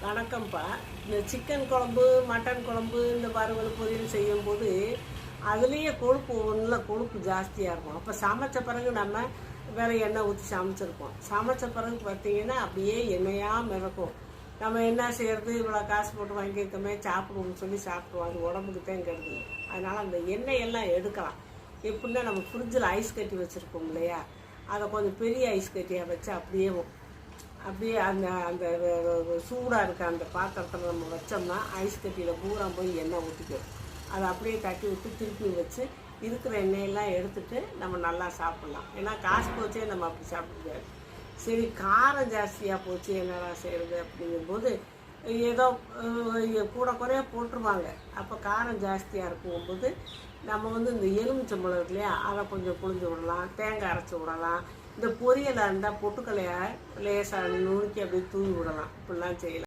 வணக்கம்ப்பா. இந்த சிக்கன் குழம்பு, மட்டன் குழம்பு, இந்த வறுவல் பொரியல் செய்யும்போது அதுலேயே கொழுப்பு ஒன்றில் கொழுப்பு ஜாஸ்தியாக இருக்கும். அப்போ சமைச்ச பிறகு நம்ம வேறு எண்ணெய் ஊற்றி சமைச்சிருப்போம். சமைச்ச பிறகு பார்த்தீங்கன்னா அப்படியே எண்ணெயாக மிதக்கும். நம்ம என்ன செய்கிறது, இவ்வளோ காசு போட்டு வாங்கியிருக்கோமே சாப்பிடுவோம்னு சொல்லி சாப்பிடுவோம். அது உடம்புக்கு தான் கெடுதல். அதனால் அந்த எண்ணெயெல்லாம் எடுக்கலாம். எப்படின்னா நம்ம ஃப்ரிட்ஜில் ஐஸ் கட்டி வச்சுருப்போம் இல்லையா, அதை கொஞ்சம் பெரிய ஐஸ் கட்டியாக வச்சு அப்படியே அந்த அந்த சூடாக இருக்க அந்த பாத்திரத்தில் நம்ம வச்சோம்னா ஐஸ் கட்டியில் பூரா போய் எண்ணெய் ஊற்றிக்கும். அதை அப்படியே தட்டி விட்டு திருப்பி வச்சு இருக்கிற எண்ணெயெல்லாம் எடுத்துகிட்டு நம்ம நல்லா சாப்பிட்லாம். ஏன்னா காசு போச்சே நம்ம அப்படி சாப்பிட முடியாது. சரி, காரம் ஜாஸ்தியாக போச்சு என்னடா செய்கிறது அப்படிங்கும்போது ஏதோ கூட குறைய போட்டுருவாங்க. அப்போ காரம் ஜாஸ்தியாக இருக்கும்போது நம்ம இந்த எலுமிச்சம்பழம் இருக்கு இல்லையா, அதை கொஞ்சம் புழிஞ்சு விடலாம், தேங்காய் அரைச்சி விடலாம். இந்த பொரியலாக இருந்தால் பொட்டுக்கலையை லேசாக நுணுக்கி அப்படியே தூவி விடலாம். இப்படிலாம் செய்யலாம்.